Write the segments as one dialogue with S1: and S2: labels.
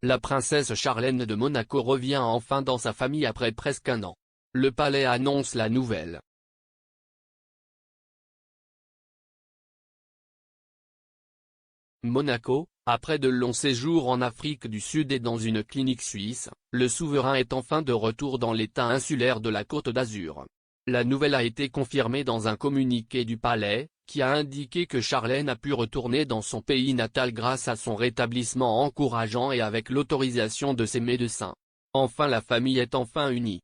S1: La princesse Charlène de Monaco revient enfin dans sa famille après presque un an. Le palais annonce la nouvelle. Monaco, après de longs séjours en Afrique du Sud et dans une clinique suisse, le souverain est enfin de retour dans l'état insulaire de la Côte d'Azur. La nouvelle a été confirmée dans un communiqué du palais, qui a indiqué que Charlène a pu retourner dans son pays natal grâce à son rétablissement encourageant et avec l'autorisation de ses médecins. Enfin, la famille est enfin unie.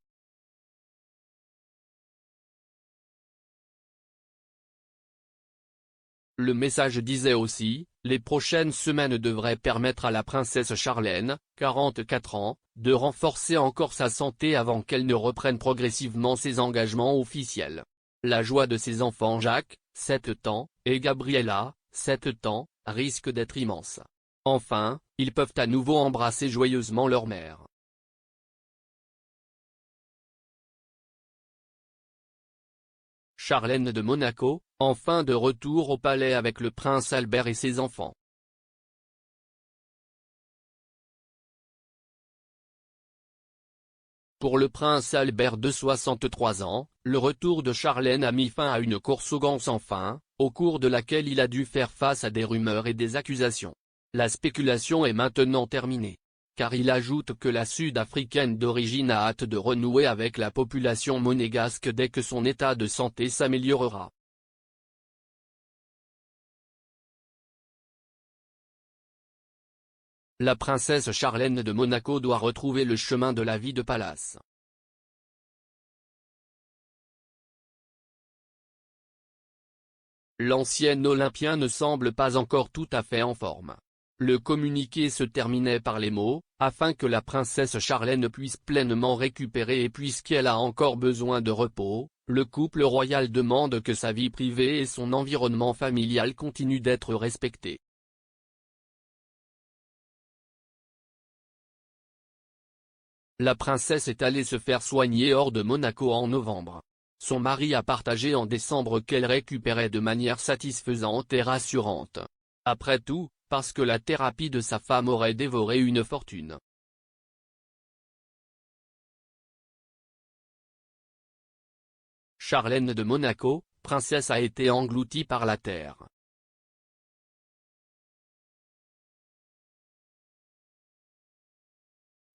S1: Le message disait aussi, les prochaines semaines devraient permettre à la princesse Charlène, 44 ans, de renforcer encore sa santé avant qu'elle ne reprenne progressivement ses engagements officiels. La joie de ses enfants Jacques, 7 ans, et Gabriella, 7 ans, risque d'être immense. Enfin, ils peuvent à nouveau embrasser joyeusement leur mère. Charlène de Monaco, enfin de retour au palais avec le prince Albert et ses enfants. Pour le prince Albert de 63 ans, le retour de Charlène a mis fin à une course aux gants sans fin, au cours de laquelle il a dû faire face à des rumeurs et des accusations. La spéculation est maintenant terminée. Car il ajoute que la Sud-Africaine d'origine a hâte de renouer avec la population monégasque dès que son état de santé s'améliorera. La princesse Charlène de Monaco doit retrouver le chemin de la vie de palace. L'ancienne Olympien ne semble pas encore tout à fait en forme. Le communiqué se terminait par les mots, afin que la princesse Charlène puisse pleinement récupérer et puisqu'elle a encore besoin de repos, le couple royal demande que sa vie privée et son environnement familial continuent d'être respectés. La princesse est allée se faire soigner hors de Monaco en novembre. Son mari a partagé en décembre qu'elle récupérait de manière satisfaisante et rassurante. Après tout, parce que la thérapie de sa femme aurait dévoré une fortune. Charlène de Monaco, princesse a été engloutie par la terre.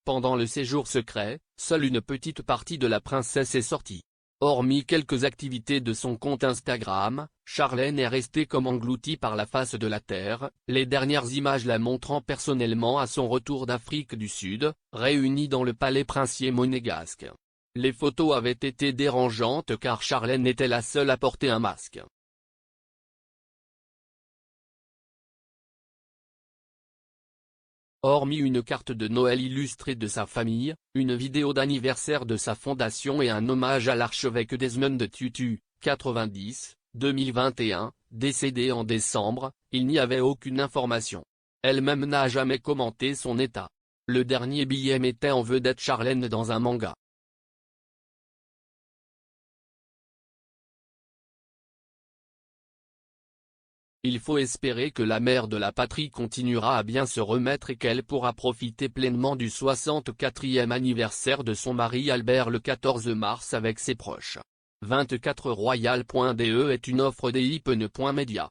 S1: Pendant le séjour secret, seule une petite partie de la princesse est sortie. Hormis quelques activités de son compte Instagram, Charlène est restée comme engloutie par la face de la terre, les dernières images la montrant personnellement à son retour d'Afrique du Sud, réunie dans le palais princier monégasque. Les photos avaient été dérangeantes car Charlène était la seule à porter un masque. Hormis une carte de Noël illustrée de sa famille, une vidéo d'anniversaire de sa fondation et un hommage à l'archevêque Desmond Tutu, 90, 2021, décédé en décembre, il n'y avait aucune information. Elle-même n'a jamais commenté son état. Le dernier billet mettait en vedette Charlène dans un manga. Il faut espérer que la mère de la patrie continuera à bien se remettre et qu'elle pourra profiter pleinement du 64e anniversaire de son mari Albert le 14 mars avec ses proches. 24royal.de est une offre d'EIPN.media.